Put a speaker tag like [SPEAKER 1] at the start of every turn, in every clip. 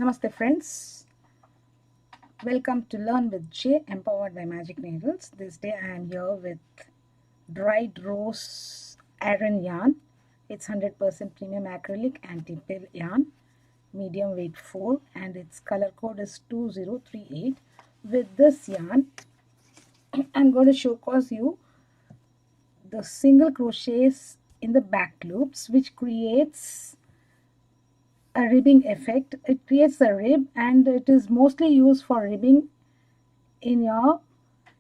[SPEAKER 1] Namaste friends, welcome to Learn with J, empowered by Magic Needles. This day I am here with dried rose Aran yarn. It's 100% premium acrylic anti-pill yarn, medium weight 4, and its color code is 2038. With this yarn, I'm going to showcase you the single crochets in the back loops, which creates a ribbing effect. It creates a rib, and it is mostly used for ribbing in your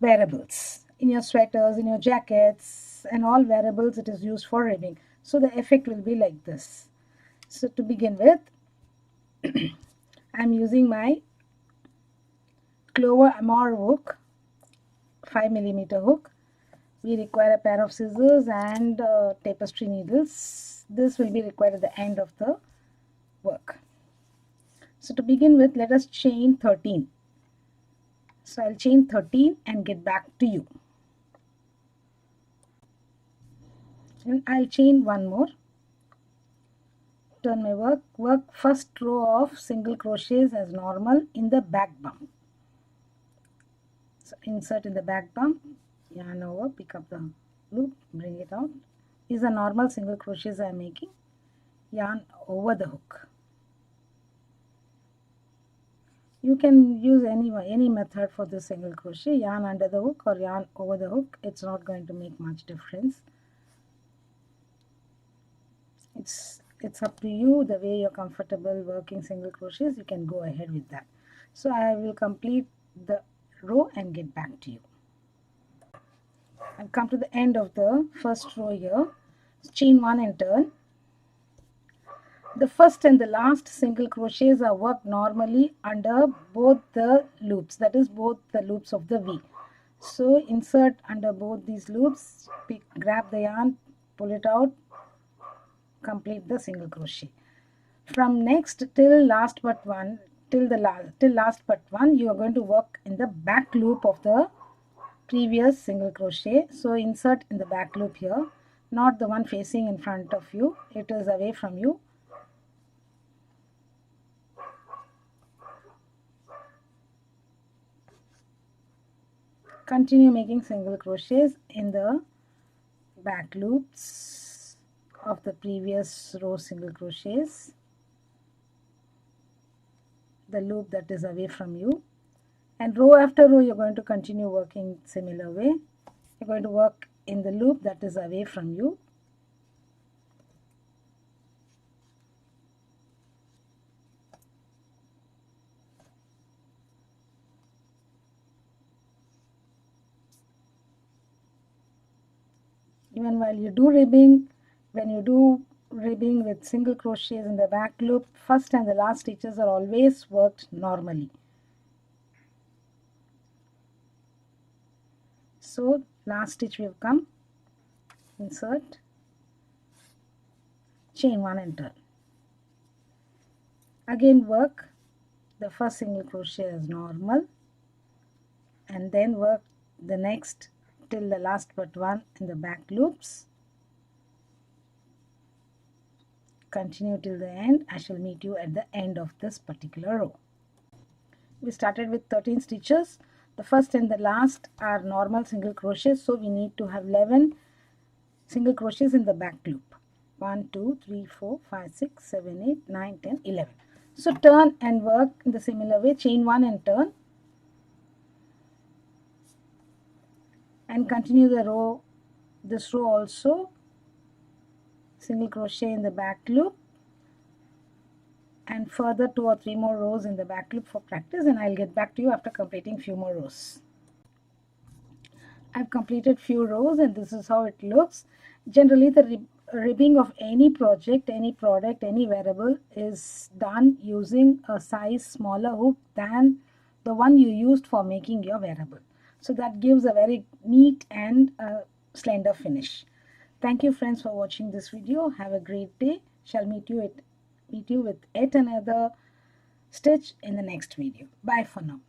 [SPEAKER 1] wearables, in your sweaters, in your jackets, and all wearables. It is used for ribbing. So the effect will be like this. So to begin with, I'm using my Clover Amore hook, 5mm hook. We require a pair of scissors and tapestry needles. This will be required at the end of the work. So to begin with, let us chain 13. So I'll chain 13 and get back to you. And I'll chain one more. Turn my work first row of single crochets as normal in the back bump. So insert in the back bump, yarn over, pick up the loop, bring it out. These are normal single crochets I am making. Yarn over the hook. You can use any method for the single crochet, yarn under the hook or yarn over the hook. It's not going to make much difference. It's up to you, the way you're comfortable working single crochets, you can go ahead with that. So I will complete the row and get back to you. I've come to the end of the first row here. Chain 1 and turn. The first and the last single crochets are worked normally under both the loops, that is both the loops of the V. So insert under both these loops, grab the yarn, pull it out, complete the single crochet. From next till last but one, till last but one, you are going to work in the back loop of the previous single crochet. So insert in the back loop here, not the one facing in front of you, it is away from you. Continue making single crochets in the back loops of the previous row single crochets, the loop that is away from you, and row after row you're going to continue working similar way. You're going to work in the loop that is away from you. Even while you do ribbing, when you do ribbing with single crochets in the back loop, first and the last stitches are always worked normally. So last stitch we have come, insert, chain 1 and turn. Again work the first single crochet as normal, and then work the next till the last but one in the back loops. Continue till the end. I shall meet you at the end of this particular row. We started with 13 stitches. The first and the last are normal single crochets, so we need to have 11 single crochets in the back loop. 1 2 3 4 5 6 7 8 9 10 11. So turn and work in the similar way. Chain 1 and turn, and continue the row, this row also, single crochet in the back loop, and further 2 or 3 more rows in the back loop for practice, and I'll get back to you after completing few more rows. I've completed few rows and this is how it looks. Generally the ribbing of any project, any product, any wearable is done using a size smaller hook than the one you used for making your wearable. So that gives a very neat and slender finish. Thank you friends for watching this video. Have a great day. Shall meet you with yet another stitch in the next video. Bye for now.